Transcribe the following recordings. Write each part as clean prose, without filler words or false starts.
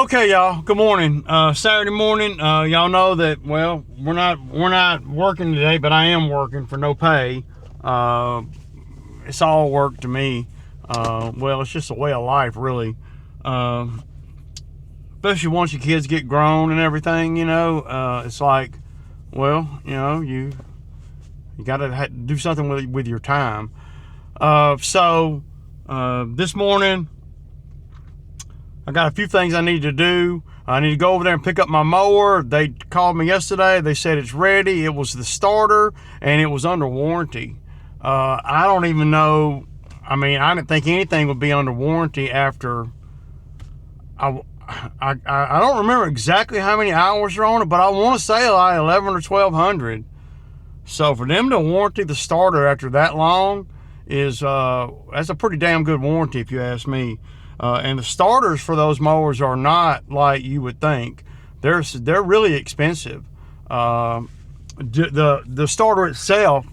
Okay, y'all. Good morning. Saturday morning. Y'all know that. Well, we're not working today, but I am working for no pay. It's all work to me. Well, it's just a way of life, really. Especially once your kids get grown and everything. It's like, well, you got to do something with your time. So this morning, I got a few things I need to do. I need to go over there and pick up my mower. They called me yesterday. They said it's ready. It was the starter and it was under warranty. I don't even know. I mean, I didn't think anything would be under warranty after. I don't remember exactly how many hours are on it, but I want to say like 11 or 1200. So for them to warranty the starter after that long is that's a pretty damn good warranty if you ask me. And the starters for those mowers are not like you would think. They're really expensive. The starter itself,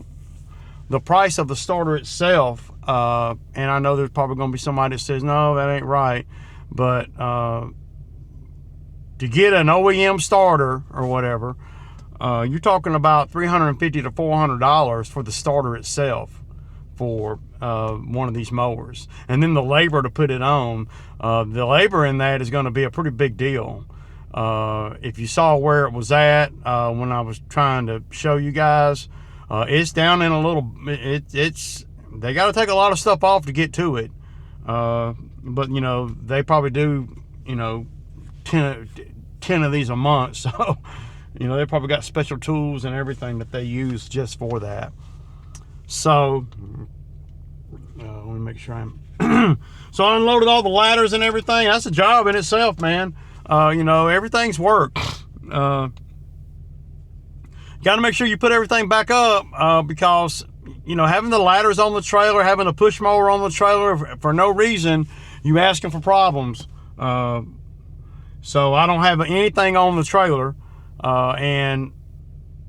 the price of the starter itself, and I know there's probably going to be somebody that says no, that ain't right, but to get an OEM starter or whatever, you're talking about $350 to $400 for the starter itself for one of these mowers, and then the labor to put it on. The labor in that is going to be a pretty big deal. If you saw where it was at when I was trying to show you guys, it's down in a little. It's they got to take a lot of stuff off to get to it. But they probably do 10 of these a month, so they probably got special tools and everything that they use just for that. So let me make sure so I unloaded all the ladders and everything. That's a job in itself, man. Everything's work. Got to make sure you put everything back up because having the ladders on the trailer, having a push mower on the trailer for no reason, you asking for problems. So I don't have anything on the trailer, and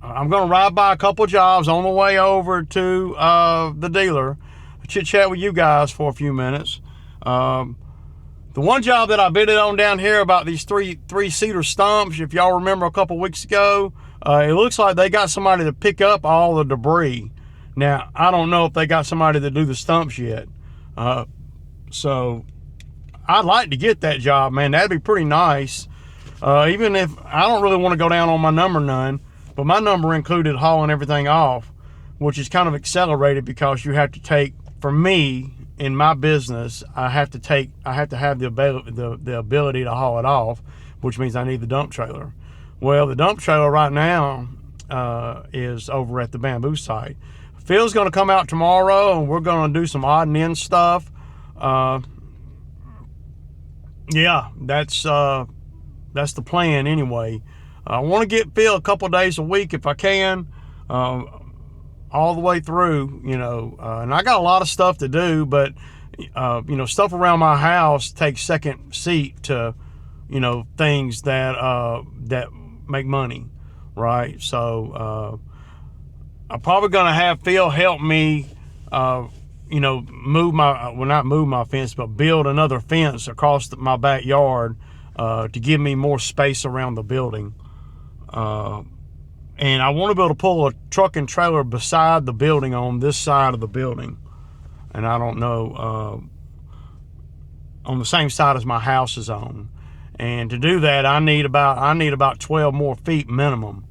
I'm going to ride by a couple jobs on the way over to the dealer, chit chat with you guys for a few minutes. The one job that I bid it on down here about these three-seater stumps, if y'all remember a couple weeks ago, it looks like they got somebody to pick up all the debris. Now, I don't know if they got somebody to do the stumps yet. So I'd like to get that job, man. That'd be pretty nice. Even if I don't really want to go down on my number none, but my number included hauling everything off, which is kind of accelerated because you have to take, for me, in my business, I have to have the ability to haul it off, which means I need the dump trailer. Well, the dump trailer right now is over at the bamboo site. Phil's going to come out tomorrow, and we're going to do some odd and end stuff. Yeah, that's the plan anyway. I want to get Phil a couple days a week if I can, all the way through, and I got a lot of stuff to do, but, stuff around my house takes second seat to, things that make money, right? So I'm probably going to have Phil help me, not move my fence, but build another fence across my backyard to give me more space around the building. And I want to be able to pull a truck and trailer beside the building on this side of the building. And I don't know, on the same side as my house is on. And to do that, I need about 12 more feet minimum.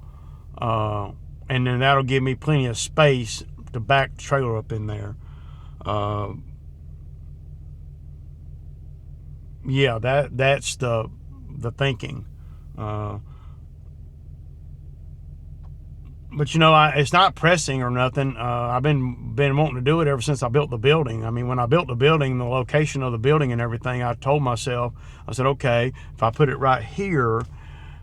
And then that'll give me plenty of space to back the trailer up in there. Yeah, that's the thinking. But it's not pressing or nothing. I've been wanting to do it ever since I built the building. I mean, when I built the building, the location of the building and everything, I told myself, I said, okay, if I put it right here,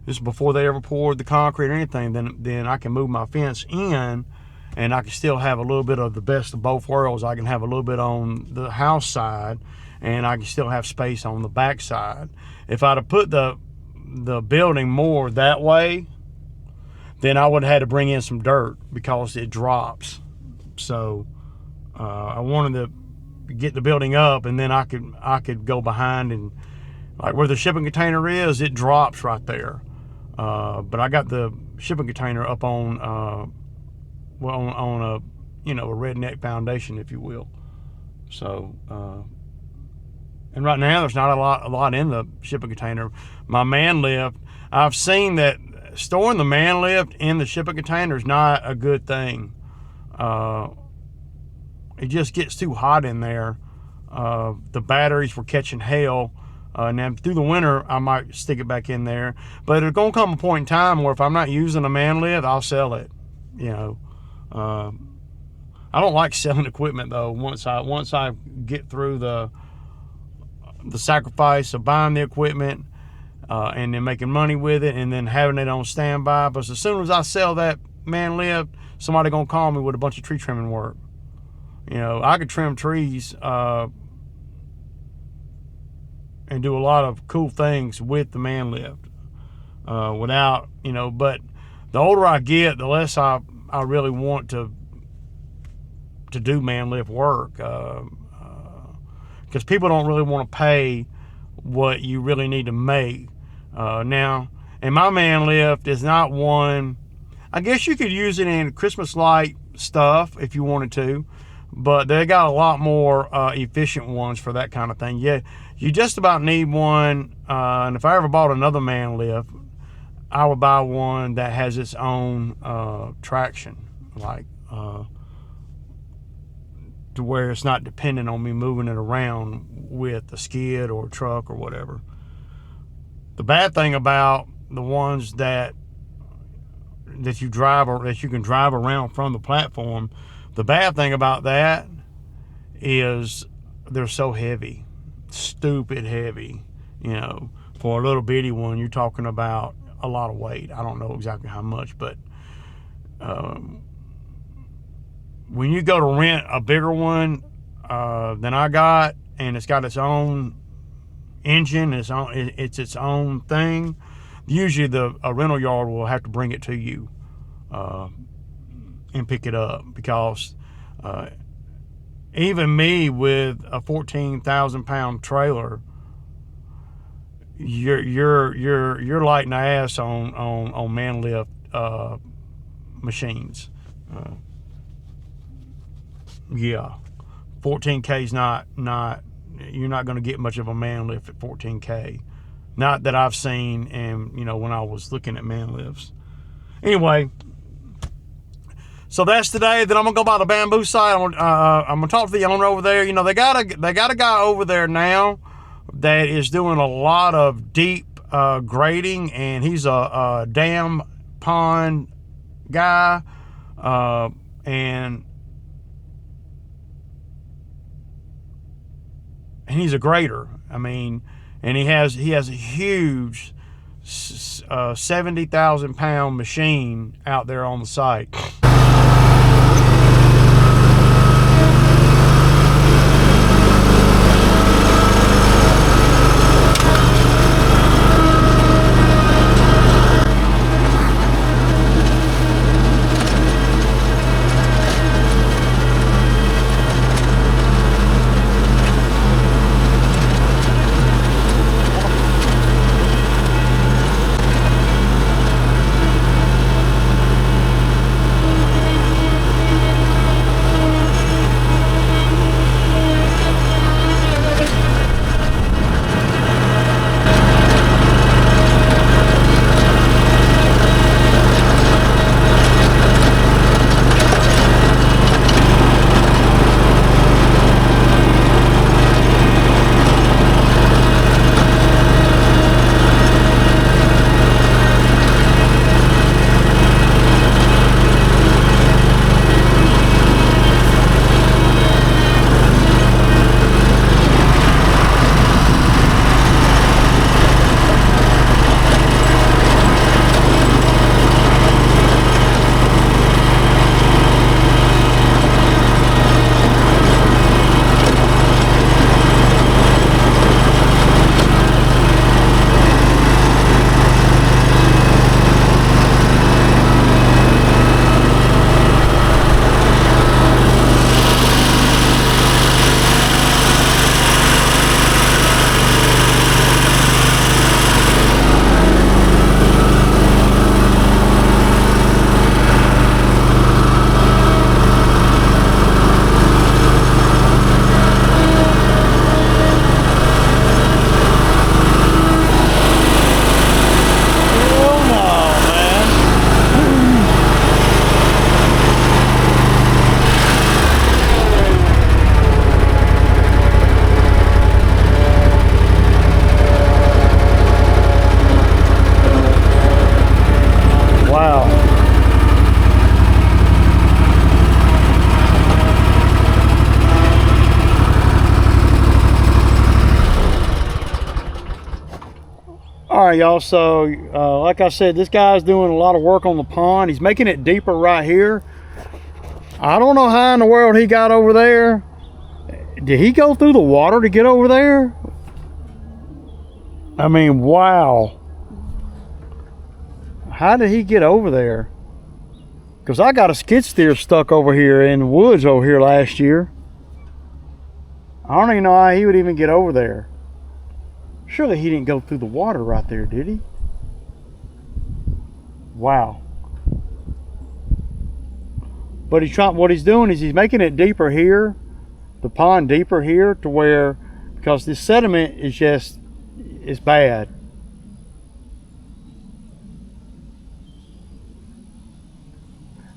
this is before they ever poured the concrete or anything, then I can move my fence in, and I can still have a little bit of the best of both worlds. I can have a little bit on the house side, and I can still have space on the back side. If I'd have put the building more that way, then I would have had to bring in some dirt because it drops. So I wanted to get the building up, and then I could go behind and like where the shipping container is, it drops right there. But I got the shipping container up on, on a, a redneck foundation, if you will. So, and right now there's not a lot in the shipping container. My man lift, I've seen that storing the man lift in the shipping container is not a good thing. It just gets too hot in there. The batteries were catching hell. Now through the winter, I might stick it back in there, but there's gonna come a point in time where if I'm not using a man lift, I'll sell it. I don't like selling equipment though. Once I get through the sacrifice of buying the equipment and then making money with it and then having it on standby. But as soon as I sell that man lift, somebody gonna call me with a bunch of tree trimming work. I could trim trees and do a lot of cool things with the man lift without, but the older I get, the less I really want to do man lift work, because people don't really want to pay what you really need to make. Now, and my man lift is not one, I guess you could use it in Christmas light stuff if you wanted to, but they got a lot more efficient ones for that kind of thing. Yeah, you just about need one, and if I ever bought another man lift, I would buy one that has its own traction, like to where it's not dependent on me moving it around with a skid or a truck or whatever. The bad thing about the ones that you drive or that you can drive around from the platform, the bad thing about that is they're so heavy, stupid heavy. For a little bitty one, you're talking about a lot of weight. I don't know exactly how much, but when you go to rent a bigger one than I got, and it's got its own engine, it's its own thing, usually a rental yard will have to bring it to you and pick it up, because even me with a 14,000-pound trailer, you're lighting the ass on man lift machines. Yeah, 14K is not you're not going to get much of a man lift at 14K. Not that I've seen, and when I was looking at man lifts. Anyway, so that's today. Then I'm gonna go by the bamboo site. I'm gonna talk to the owner over there. They got a guy over there now that is doing a lot of deep grading, and he's a dam pond guy, and he's a grader. And he has a huge 70,000-pound machine out there on the site. All right, y'all. So, like I said, this guy's doing a lot of work on the pond. He's making it deeper right here. I don't know how in the world he got over there. Did he go through the water to get over there? I mean, wow. How did he get over there? Because I got a skid steer stuck over here in the woods over here last year. I don't even know how he would even get over there. Surely he didn't go through the water right there, did he? Wow. But what he's doing is he's making it deeper here, the pond deeper here, to where, because this sediment is just, it's bad.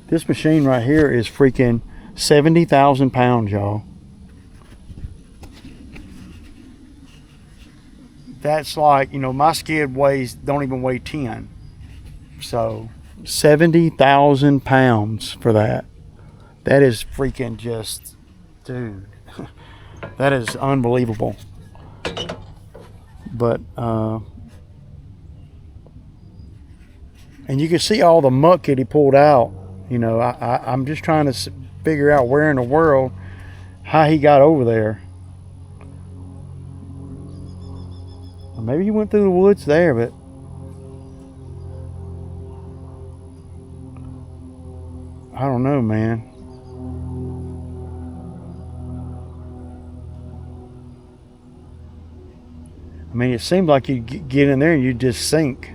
This machine right here is freaking 70,000 pounds, y'all. That's like, you know, my skid don't even weigh 10. So 70,000 pounds for that. That is freaking just, dude, that is unbelievable. But, and you can see all the muck that he pulled out. You know, I'm just trying to figure out where in the world, how he got over there. Maybe he went through the woods there, but I don't know, man. I mean, it seemed like you get in there and you just sink.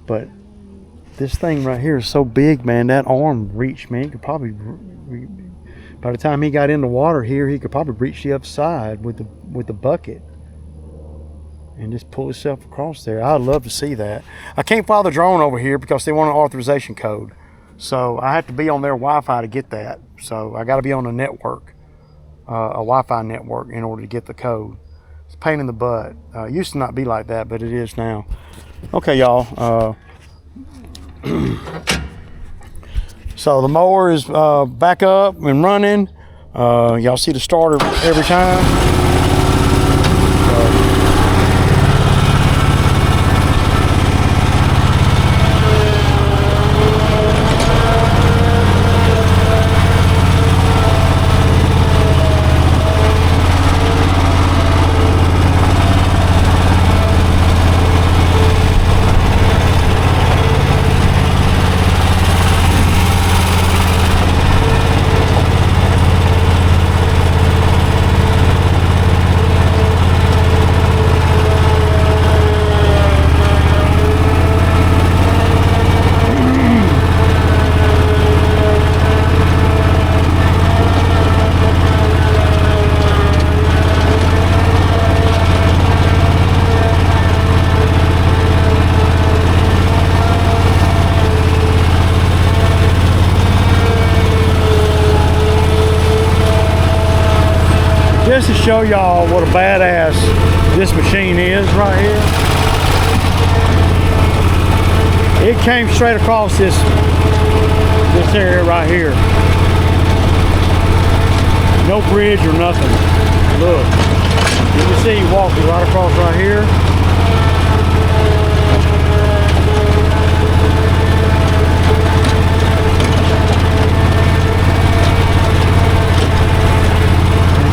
But this thing right here is so big, man. That arm reached, man. He could probably, by the time he got in the water here, he could probably reach the other side with the bucket and just pull himself across there. I'd love to see that. I can't fly the drone over here because they want an authorization code. So I have to be on their Wi-Fi to get that. So I got to be on a network, a Wi-Fi network, in order to get the code. It's a pain in the butt. It used to not be like that, but it is now. Okay, y'all. So the mower is back up and running. Y'all see the starter every time. Just to show y'all what a badass this machine is right here. It came straight across this area right here. No bridge or nothing. Look, you can see he walked right across right here.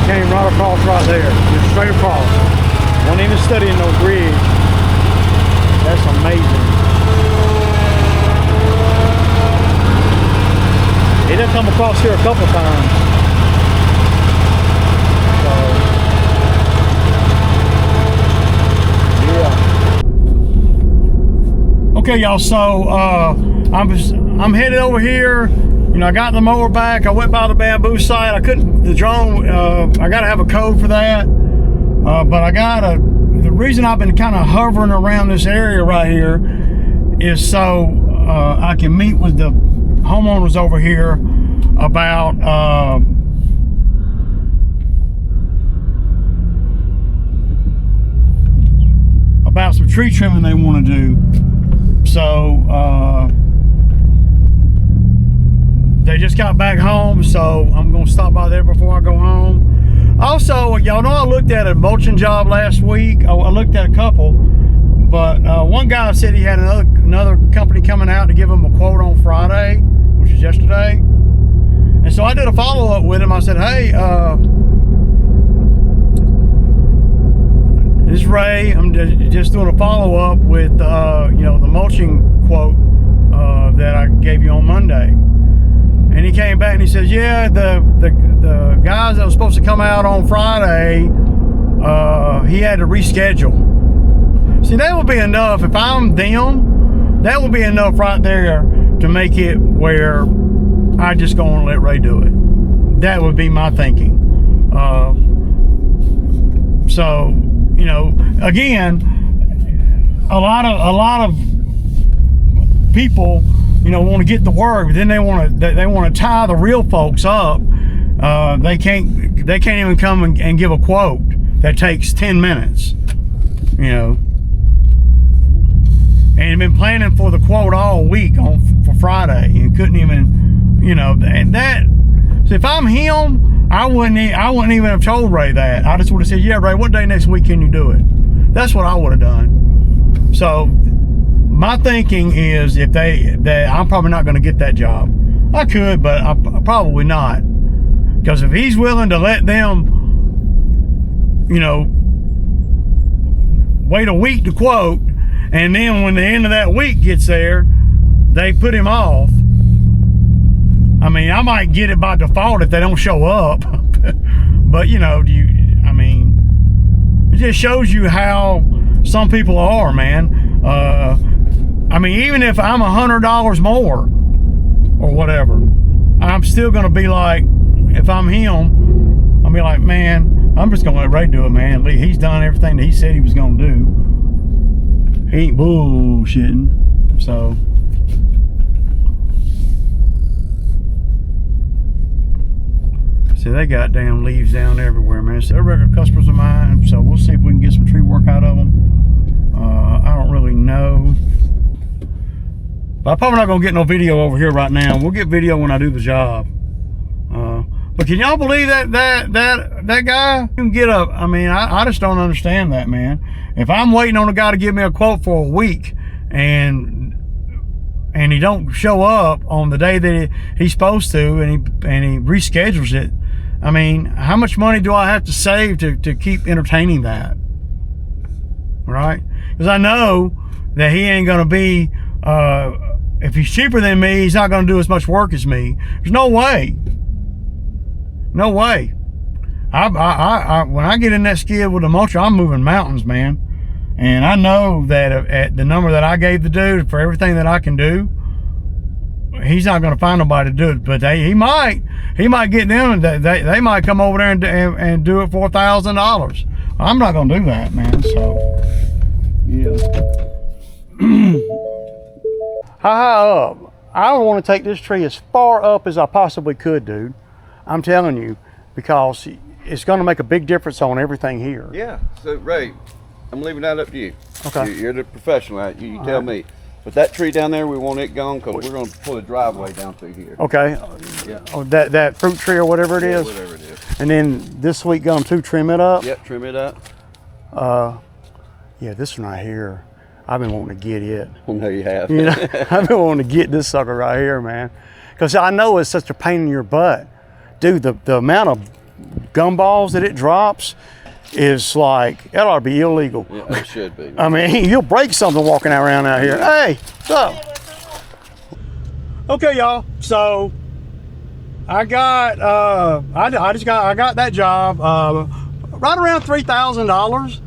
Came right across right there, just straight across. Wasn't even studying no bridge. That's amazing. It done come across here a couple times. So, yeah. Okay, y'all. So I'm headed over here. You know, I got the mower back. I went by the bamboo site. I couldn't, the drone, I got to have a code for that. But the reason I've been kind of hovering around this area right here is so I can meet with the homeowners over here about some tree trimming they want to do. So, they just got back home, so I'm gonna stop by there before I go home. Also, y'all know I looked at a mulching job last week. I looked at a couple, guy said he had another company coming out to give him a quote on Friday, which is yesterday. And so I did a follow-up with him. I said, hey, this is Ray. I'm just doing a follow-up with, you know, the mulching quote that I gave you on Monday. And he came back and he says, yeah, the guys that were supposed to come out on Friday, he had to reschedule. See, that would be enough. If I'm them, that would be enough right there to make it where I just go and let Ray do it. That would be my thinking. So, you know, again, a lot of people, you know, want to get to work, but then they want to tie the real folks up. They can't even come and give a quote that takes 10 minutes. You know. And been planning for the quote all week for Friday and couldn't even, you know, and that. So if I'm him, I wouldn't even have told Ray that. I just would have said, yeah, Ray, what day next week can you do it? That's what I would have done. So my thinking is that I'm probably not going to get that job. I could, but I'm probably not. Because if he's willing to let them, you know, wait a week to quote, and then when the end of that week gets there, they put him off. I mean, I might get it by default if they don't show up. But, you know, I mean, it just shows you how some people are, man. I mean, even if I'm $100 more or whatever, I'm still going to be like, if I'm him, I'll be like, man, I'm just going to let Ray do it, man. He's done everything that he said he was going to do. He ain't bullshitting. So see, they got damn leaves down everywhere, man. So they're regular customers of mine, so we'll see if we can get some tree work out of them. I don't really know, but I'm probably not gonna get no video over here right now. We'll get video when I do the job. But can y'all believe that guy can get up? I mean, I just don't understand that, man. If I'm waiting on a guy to give me a quote for a week and he don't show up on the day that he's supposed to, and he reschedules it, I mean, how much money do I have to save to keep entertaining that? Right? Because I know that he ain't gonna be, if he's cheaper than me, he's not gonna do as much work as me. There's no way. No way. I when I get in that skid with the mulcher, I'm moving mountains, man. And I know that at the number that I gave the dude for everything that I can do, he's not going to find nobody to do it. But he might get them. They might come over there and do it for $1,000. I'm not going to do that, man. So yeah. How high up? I want to take this tree as far up as I possibly could, dude. I'm telling you, because it's going to make a big difference on everything here. Yeah. So Ray, I'm leaving that up to you. Okay. You're the professional. You tell me. But that tree down there, we want it gone because we're going to put a driveway down through here. Okay. Yeah. Oh, that fruit tree or whatever it is. Whatever it is. And then this week going to trim it up. Yep. Trim it up. Yeah, this one right here, I've been wanting to get it. Well, no, you have. You know, I've been wanting to get this sucker right here, man, because I know it's such a pain in your butt, dude. The amount of gumballs that it drops is like, it ought to be illegal. Yeah, it should be. I mean, you'll break something walking around out here. Hey, what's up? Okay, y'all. So I got I got that job right around $3,000,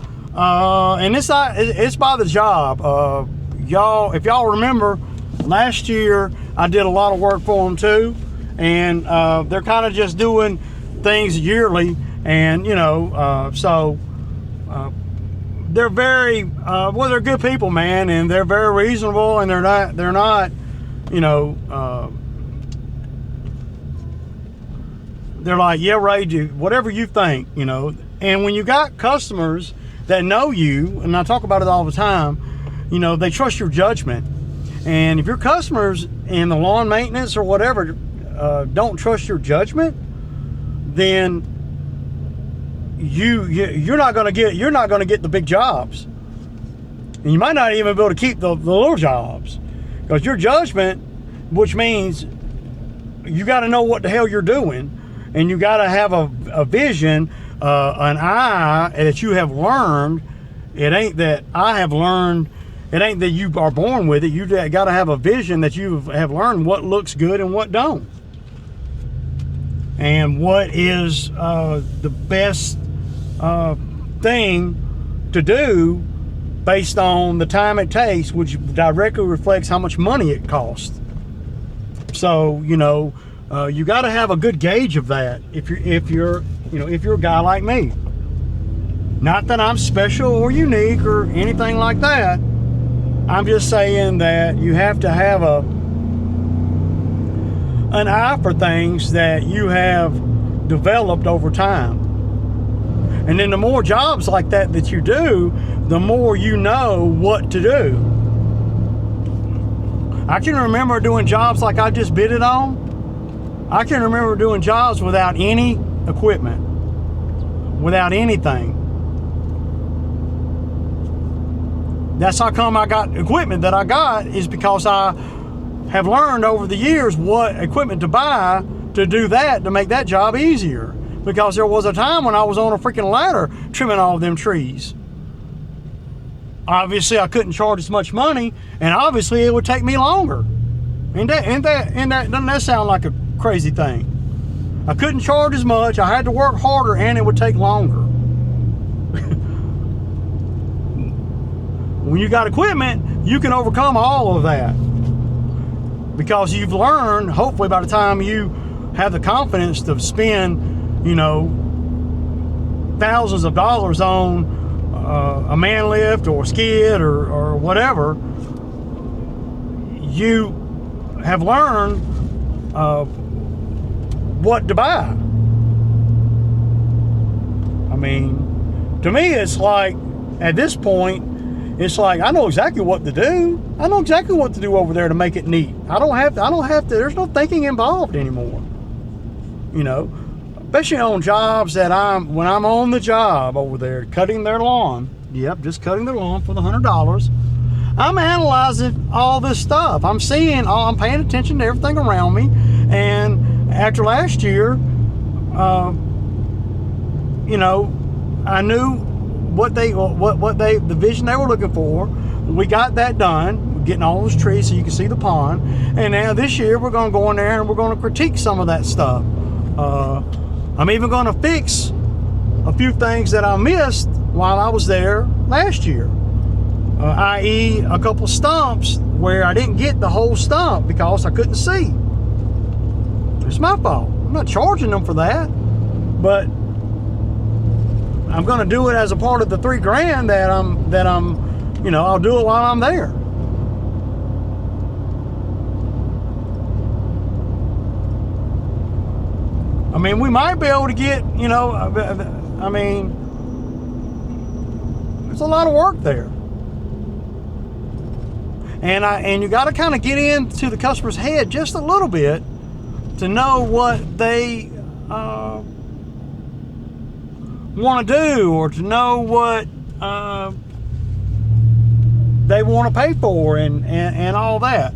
and it's by the job. Y'all, if y'all remember, last year I did a lot of work for them too, and they're kind of just doing things yearly. And you know, so they're very well, they're good people, man, and they're very reasonable, and they're not, you know, they're like, yeah, Ray, do whatever you think, you know. And when you got customers that know you, and I talk about it all the time, you know, they trust your judgment. And if your customers in the lawn maintenance or whatever don't trust your judgment, then you're not going to get the big jobs. And you might not even be able to keep the little jobs, because your judgment, which means you got to know what the hell you're doing, and you got to have a vision, an eye that you have learned. It ain't that I have learned. It ain't that you are born with it. You got to have a vision that you have learned what looks good and what don't, and what is the best thing to do based on the time it takes, which directly reflects how much money it costs. So, you know, you got to have a good gauge of that if you're a guy like me. Not that I'm special or unique or anything like that. I'm just saying that you have to have an eye for things that you have developed over time. And then the more jobs like that you do, the more you know what to do. I can remember doing jobs like I just bidded on. I can remember doing jobs without any equipment, without anything. That's how come I got equipment that I got, is because I have learned over the years what equipment to buy to do that, to make that job easier. Because there was a time when I was on a freaking ladder trimming all of them trees. Obviously, I couldn't charge as much money, and obviously it would take me longer. Doesn't that sound like a crazy thing? I couldn't charge as much, I had to work harder, and it would take longer. When you got equipment, you can overcome all of that. Because you've learned, hopefully by the time you have the confidence to spend, you know, thousands of dollars on a man lift or a skid or whatever, you have learned what to buy. I mean, to me, it's like, at this point, it's like, I know exactly what to do. I know exactly what to do over there to make it neat. I don't have to, there's no thinking involved anymore. You know, especially on jobs that when I'm on the job over there, cutting their lawn. Yep, just cutting their lawn for the $100. I'm analyzing all this stuff. I'm paying attention to everything around me. And after last year, you know, I knew the vision they were looking for. We got that done, getting all those trees so you can see the pond. And now this year we're going to go in there and we're going to critique some of that stuff. I'm even going to fix a few things that I missed while I was there last year, i.e. a couple stumps where I didn't get the whole stump because I couldn't see. It's my fault. I'm not charging them for that, but I'm going to do it as a part of the $3,000 that I'm, you know, I'll do it while I'm there. I mean, we might be able to get, you know, I mean, there's a lot of work there. And you got to kind of get into the customer's head just a little bit to know what they want to do, or to know what they want to pay for, and all that.